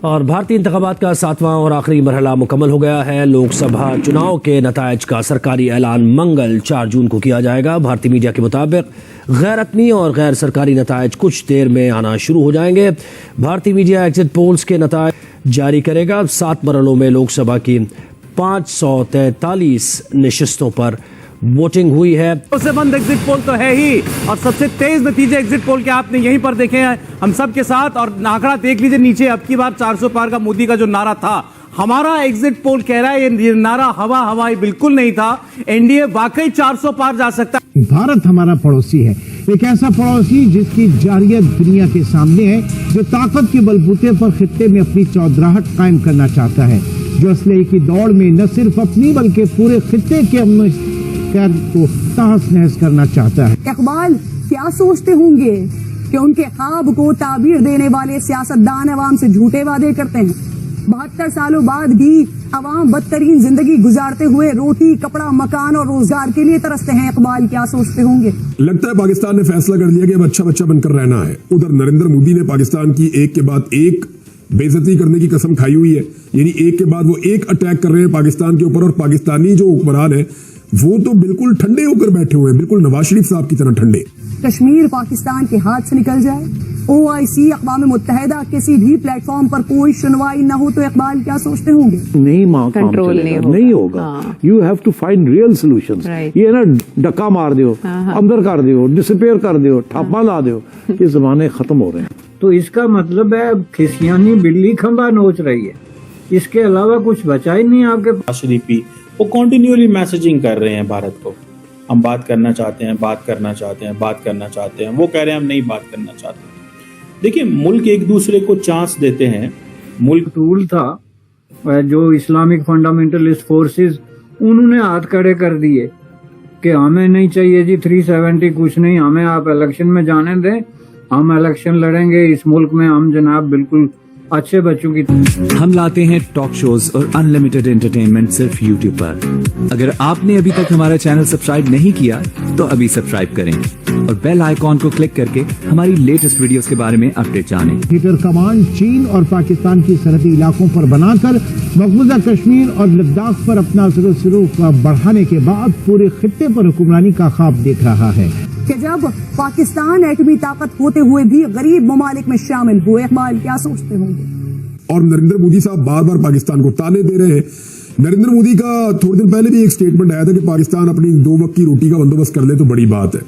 اور بھارتی انتخابات کا 7واں اور آخری مرحلہ مکمل ہو گیا ہے۔ لوک سبھا چناؤ کے نتائج کا سرکاری اعلان منگل 4 جون کو کیا جائے گا۔ بھارتی میڈیا کے مطابق غیر رسمی اور غیر سرکاری نتائج کچھ دیر میں آنا شروع ہو جائیں گے۔ بھارتی میڈیا ایگزٹ پولز کے نتائج جاری کرے گا۔ 7 مرحلوں میں لوک سبھا کی 543 نشستوں پر ووٹنگ ہوئی ہے۔ سے بند ایگزٹ پول تو ہے ہی، اور سب سے تیز نتیجے ایگزٹ پول کے آپ نے یہیں پر دیکھے ہیں ہم سب کے ساتھ، اور آنکڑا دیکھ لیجئے نیچے، اب کی بار 400 پار کا مودی کا جو نعرہ تھا، ہمارا ایگزٹ پول کہہ رہا ہے یہ نعرہ ہوائی بالکل نہیں تھا، این ڈی اے واقعی 400 پار جا سکتا ہے۔ بھارت ہمارا پڑوسی ہے، ایک ایسا پڑوسی جس کی جارحیت دنیا کے سامنے ہے، جو طاقت کے بلبوتے پر خطے میں اپنی چودراہٹ قائم کرنا چاہتا ہے، جو اسلحے کی دوڑ میں نہ صرف اپنی بلکہ پورے خطے کے امن کو تہس نہس کرنا چاہتا ہے۔ اقبال کیا سوچتے ہوں گے کہ ان کے خواب کو تعبیر دینے والے سیاستدان عوام سے جھوٹے وعدے کرتے ہیں؟ 72 سالوں بعد بھی عوام بدترین زندگی گزارتے ہوئے روٹی، کپڑا، مکان اور روزگار کے لیے ترستے ہیں۔ اقبال کیا سوچتے ہوں گے؟ لگتا ہے پاکستان نے فیصلہ کر لیا کہ اب اچھا بچہ بن کر رہنا ہے۔ ادھر نریندر مودی نے پاکستان کی ایک کے بعد ایک بے عزتی کرنے کی قسم کھائی ہوئی ہے، یعنی ایک کے بعد وہ ایک اٹیک کر رہے ہیں پاکستان کے اوپر، اور پاکستانی جو حکمران ہیں وہ تو بالکل ٹھنڈے ہو کر بیٹھے ہوئے ہیں، بالکل نواز شریف صاحب کی طرح ٹھنڈے۔ کشمیر پاکستان کے ہاتھ سے نکل جائے، OIC اقوام متحدہ کسی بھی پلیٹ فارم پر کوئی سنوائی نہ ہو، تو اقبال کیا سوچتے ہوں گے؟ نہیں ہوگا۔ You have to find real solutions. یہ نا ڈکا مار دیو، اندر کر دیو، ڈسپیئر کر دیو، ٹھاپا لا دیو، یہ زمانے ختم ہو رہے ہیں۔ تو اس کا مطلب ہے کھسیانی بلی کھمبا نوچ رہی ہے، اس کے علاوہ کچھ بچا ہی نہیں آپ کے پاس۔ شریفی وہ کنٹینیولی میسجنگ کر رہے ہیں بھارت کو، ہم بات کرنا چاہتے ہیں، بات کرنا چاہتے ہیں، بات کرنا چاہتے ہیں، وہ کہہ رہے ہیں ہم نہیں بات کرنا چاہتے۔ دیکھیں، ملک ایک دوسرے کو چانس دیتے ہیں۔ ملک ٹول تھا جو اسلامک فنڈامنٹلسٹ فورسز، انہوں نے ہاتھ کھڑے کر دیے کہ ہمیں نہیں چاہیے جی 370 کچھ نہیں، ہمیں آپ الیکشن میں جانے دیں، ہم الیکشن لڑیں گے اس ملک میں، ہم جناب بالکل اچھے بچوں کی۔ ہم لاتے ہیں ٹاک شوز اور ان لمیٹڈ انٹرٹینمنٹ صرف یوٹیوب پر۔ اگر آپ نے ابھی تک ہمارا چینل سبسکرائب نہیں کیا تو ابھی سبسکرائب کریں اور بیل آئیکن کو کلک کر کے ہماری لیٹسٹ ویڈیوز کے بارے میں اپڈیٹ جانیں۔ ہیٹر کمان چین اور پاکستان کی سرحدی علاقوں پر بنا کر مقبوضہ کشمیر اور لداخ پر اپنا اثر و رسوخ بڑھانے کے بعد پورے خطے پر حکمرانی کا خواب دیکھ رہا ہے کہ جب پاکستان ایٹمی طاقت ہوتے ہوئے بھی غریب ممالک میں شامل ہوئے، اقبال کیا سوچتے ہوں گے؟ اور نریندر مودی صاحب بار بار پاکستان کو تانے دے رہے ہیں۔ نریندر مودی کا تھوڑے دن پہلے بھی ایک سٹیٹمنٹ آیا تھا کہ پاکستان اپنی 2 وقت کی روٹی کا بندوبست کر لے تو بڑی بات ہے۔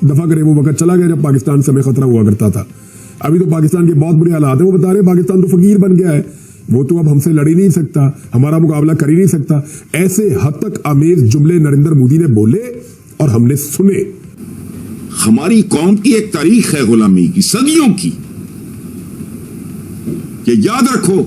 دفعہ کرے، وہ وقت چلا گیا جب پاکستان سے ہمیں خطرہ ہوا کرتا تھا۔ ابھی تو پاکستان کے بہت بڑے حالات ہیں، وہ بتا رہے ہیں پاکستان تو فقیر بن گیا ہے، وہ تو اب ہم سے لڑ ہی نہیں سکتا، ہمارا مقابلہ کر ہی نہیں سکتا۔ ایسے حد تک آمیز جملے نریندر مودی نے بولے اور ہم نے سنے۔ ہماری قوم کی ایک تاریخ ہے غلامی کی، صدیوں کی، یہ یاد رکھو۔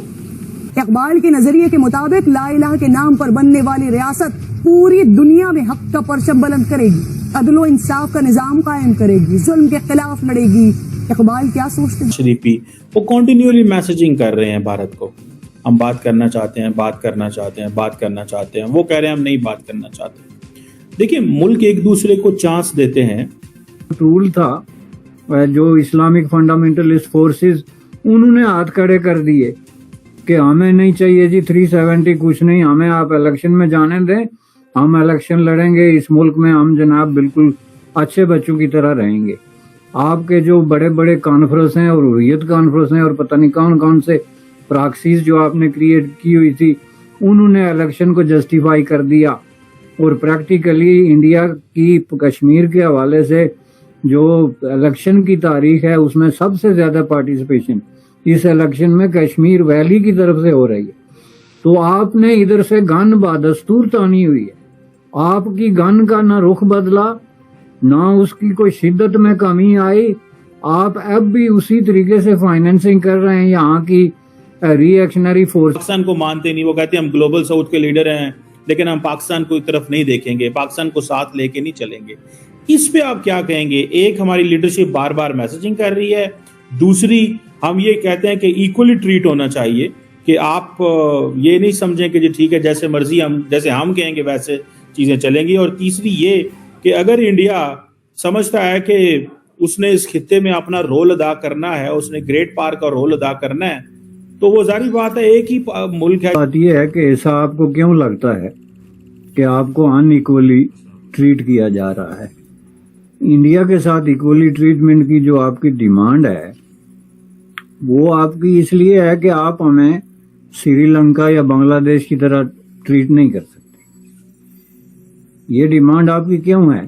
اقبال کے نظریے کے مطابق لا الہ کے نام پر بننے والی ریاست پوری دنیا میں حق کا پرچم بلند کرے گی، عدل و انصاف کا نظام قائم کرے گی، ظلم کے خلاف لڑے گی۔ اقبال کیا سوچتے ہیں؟ شریفی وہ کنٹینیولی میسجنگ کر رہے ہیں بھارت کو، ہم بات کرنا چاہتے ہیں، بات کرنا چاہتے ہیں، بات کرنا چاہتے ہیں، وہ کہہ رہے ہیں ہم نہیں بات کرنا چاہتے۔ دیکھیں، ملک ایک دوسرے کو چانس دیتے ہیں۔ ٹول تھا جو اسلامک فنڈامنٹلسٹ فورسز، انہوں نے ہاتھ کھڑے کر دیے کہ ہمیں نہیں چاہیے جی 370 کچھ نہیں، ہمیں آپ الیکشن میں جانے دیں، ہم الیکشن لڑیں گے اس ملک میں، ہم جناب بالکل اچھے بچوں کی طرح رہیں گے۔ آپ کے جو بڑے بڑے کانفرنس ہیں اور حریت کانفرنس ہیں اور پتہ نہیں کون کون سے پراکسیز جو آپ نے کریٹ کی ہوئی تھی، انہوں نے الیکشن کو جسٹیفائی کر دیا، اور پریکٹیکلی انڈیا کی کشمیر کے حوالے سے جو الیکشن کی تاریخ ہے اس میں سب سے زیادہ پارٹیسپیشن اس الیکشن میں کشمیر ویلی کی طرف سے ہو رہی ہے۔ تو آپ نے ادھر سے گن بادستور تانی ہوئی ہے، آپ کی گن کا نہ رخ بدلا، نہ اس کی کوئی شدت میں کمی آئی، آپ اب بھی اسی طریقے سے فائنینسنگ کر رہے ہیں یہاں کی ری ایکشنری فورس۔ پاکستان کو مانتے نہیں، وہ کہتے ہیں ہم گلوبل ساؤتھ کے لیڈر ہیں لیکن ہم پاکستان کو طرف نہیں دیکھیں گے، پاکستان کو ساتھ لے کے نہیں چلیں گے۔ اس پہ آپ کیا کہیں گے؟ ایک ہماری لیڈرشپ بار بار میسجنگ کر رہی ہے، دوسری ہم یہ کہتے ہیں کہ ایکولی ٹریٹ ہونا چاہیے، کہ آپ یہ نہیں سمجھیں کہ جی ٹھیک ہے جیسے مرضی جیسے ہم کہیں گے ویسے چیزیں چلیں گی۔ اور تیسری یہ کہ اگر انڈیا سمجھتا ہے کہ اس نے اس خطے میں اپنا رول ادا کرنا ہے، اس نے گریٹ پار کا رول ادا کرنا ہے، تو وہ ظاہری بات ہے ایک ہی ملک ہے. بات یہ ہے کہ ایسا آپ کو کیوں لگتا ہے کہ آپ کو ان ایکولی ٹریٹ کیا جا رہا ہے؟ انڈیا کے ساتھ ایکولی ٹریٹمنٹ کی جو آپ کی ڈیمانڈ ہے وہ آپ کی اس لیے ہے کہ آپ ہمیں سری لنکا یا بنگلہ دیش کی طرح ٹریٹ نہیں کر سکتے. یہ ڈیمانڈ آپ کی کیوں ہے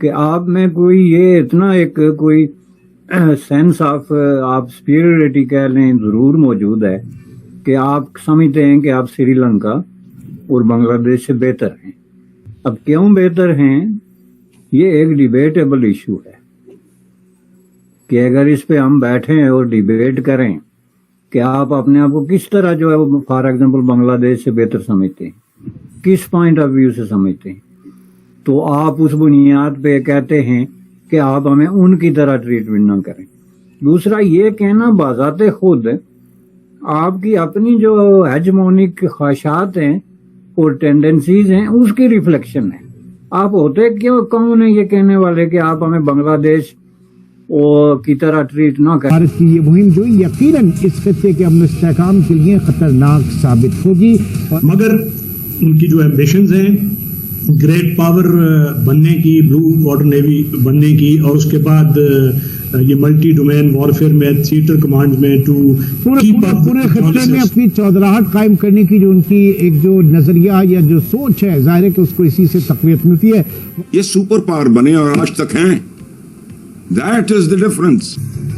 کہ آپ میں کوئی یہ اتنا ایک کوئی سینس آف آپ سپیریورٹی کہہ لیں ضرور موجود ہے کہ آپ سمجھتے ہیں کہ آپ سری لنکا اور بنگلہ دیش سے بہتر ہیں. اب کیوں بہتر ہیں یہ ایک ڈیبیٹیبل ایشو ہے کہ اگر اس پہ ہم بیٹھیں اور ڈیبیٹ کریں کہ آپ اپنے آپ کو کس طرح جو ہے وہ فار ایگزامپل بنگلہ دیش سے بہتر سمجھتے ہیں, کس پوائنٹ آف ویو سے سمجھتے ہیں, تو آپ اس بنیاد پہ کہتے ہیں کہ آپ ہمیں ان کی طرح ٹریٹمنٹ نہ کریں. دوسرا یہ کہنا بذات خود آپ کی اپنی جو ہیجمونک خواہشات ہیں اور ٹینڈنسیز ہیں اس کی ریفلیکشن ہے. آپ ہوتے کیوں کون ہیں یہ کہنے والے کہ آپ ہمیں بنگلہ دیش کی طرح ٹریٹ نہ کریں؟ بھارت کی یہ مہم جو یقیناً اس خطے کے امن استحکام کے لیے خطرناک ثابت ہوگی. مگر ان کی جو ایمبیشنز ہیں گریٹ پاور بننے کی, بلو واٹر نیوی بننے کی, اور اس کے بعد یہ ملٹی ڈومین وارفیئر میں تھیٹر کمانڈ میں پورے خطے میں اپنی چودراہٹ قائم کرنے کی جو ان کی ایک جو نظریہ یا جو سوچ ہے ظاہر ہے کہ اس کو اسی سے تقویت ملتی ہے. یہ سپر پاور بنے اور آج تک ہیں. That is the difference.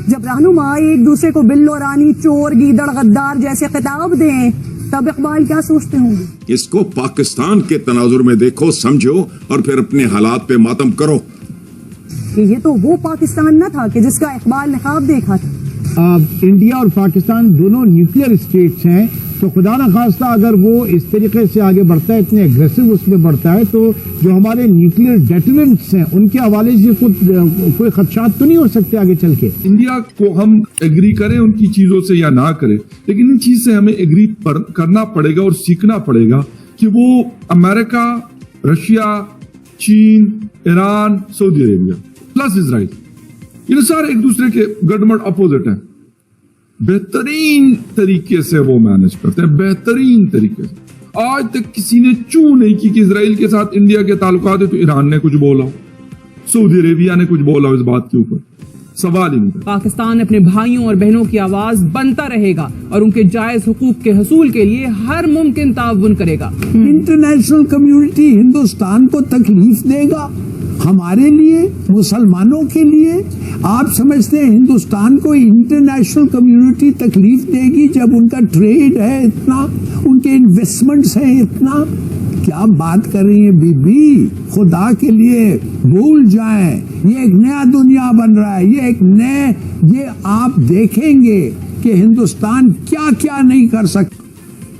جب رہنما ایک دوسرے کو بلو رانی, چور, گیدڑ, غدار جیسے خطاب دیں تب اقبال کیا سوچتے ہوں گے؟ اس کو پاکستان کے تناظر میں دیکھو, سمجھو اور پھر اپنے حالات پہ ماتم کرو. کہ یہ تو وہ پاکستان نہ تھا کہ جس کا اقبال نے خواب دیکھا تھا. انڈیا اور پاکستان دونوں نیوکلیئر اسٹیٹس ہیں, تو خدا نخواستہ اگر وہ اس طریقے سے آگے بڑھتا ہے, اتنے اگریسو اس میں بڑھتا ہے, تو جو ہمارے نیوکلیئر ڈیٹرنٹس ہیں ان کے حوالے سے کوئی خدشات تو نہیں ہو سکتے آگے چل کے. انڈیا کو ہم ایگری کریں ان کی چیزوں سے یا نہ کریں, لیکن ان چیز سے ہمیں ایگری کرنا پڑے گا اور سیکھنا پڑے گا کہ وہ امریکہ, رشیا, چین, ایران, سعودی عربیہ پلس اسرائیل, یہ سارے ایک دوسرے کے گڈمڈ اپوزٹ ہیں. بہترین طریقے سے وہ مینج کرتے ہیں, بہترین طریقے سے. آج تک کسی نے چوں نہیں کی کہ اسرائیل کے ساتھ انڈیا کے تعلقات ہیں تو ایران نے کچھ بولا ہو, سعودی عربیہ نے کچھ بولا ہو اس بات کے اوپر, سوال ہی نہیں. پاکستان اپنے بھائیوں اور بہنوں کی آواز بنتا رہے گا اور ان کے جائز حقوق کے حصول کے لیے ہر ممکن تعاون کرے گا. انٹرنیشنل کمیونٹی ہندوستان کو تکلیف دے گا, ہمارے لیے, مسلمانوں کے لیے. آپ سمجھتے ہیں ہندوستان کو انٹرنیشنل کمیونٹی تکلیف دے گی جب ان کا ٹریڈ ہے اتنا, ان کے انویسٹمنٹس ہیں اتنا؟ کیا بات کر رہی ہیں بی بی, خدا کے لیے بھول جائیں. یہ ایک نیا دنیا بن رہا ہے, یہ آپ دیکھیں گے کہ ہندوستان کیا کیا نہیں کر سکتا.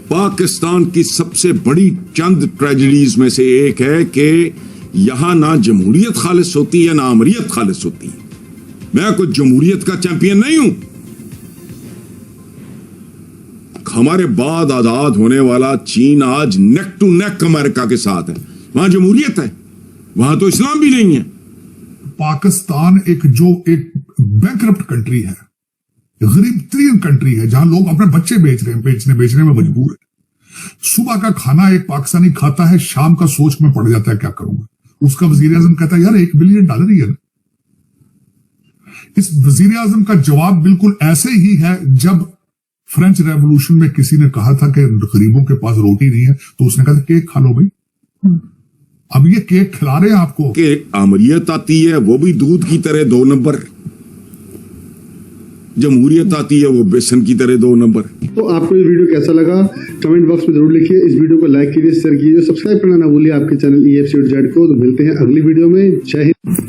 پاکستان کی سب سے بڑی چند ٹریجڈیز میں سے ایک ہے کہ یہاں نہ جمہوریت خالص ہوتی ہے نہ امریت خالص ہوتی ہے. میں کوئی جمہوریت کا چیمپئن نہیں ہوں. ہمارے بعد آزاد ہونے والا چین آج نیک ٹو نیک امریکہ کے ساتھ ہے. وہاں جمہوریت ہے, وہاں تو اسلام بھی نہیں ہے. پاکستان ایک بینکرپٹ کنٹری ہے, غریب ترین کنٹری ہے, جہاں لوگ اپنے بچے بیچنے میں مجبور ہے. صبح کا کھانا ایک پاکستانی کھاتا ہے, شام کا سوچ میں پڑ جاتا ہے کیا کروں گا. اس کا وزیر اعظم کہتا ہے یار $1 بلین ہی ہے نا. اس وزیر اعظم کا جواب بالکل ایسے ہی ہے جب فرینچ ریولوشن میں کسی نے کہا تھا کہ غریبوں کے پاس روٹی نہیں ہے تو اس نے کہا تھا کیک کھا لو بھائی. اب یہ کیک کھلا رہے ہیں آپ کو. کہ امریت آتی ہے وہ بھی دودھ کی طرح 2 نمبر, جمہوریت آتی ہے وہ بیسن کی طرح 2 نمبر. تو آپ کو یہ ویڈیو کیسا لگا کمنٹ باکس میں ضرور لکھیے. اس ویڈیو کو لائک کیجیے, شیئر کیجیے, سبسکرائب کرنا نہ بھولیے آپ کے چینل EFC کو. تو ملتے ہیں اگلی ویڈیو میں. جے ہند.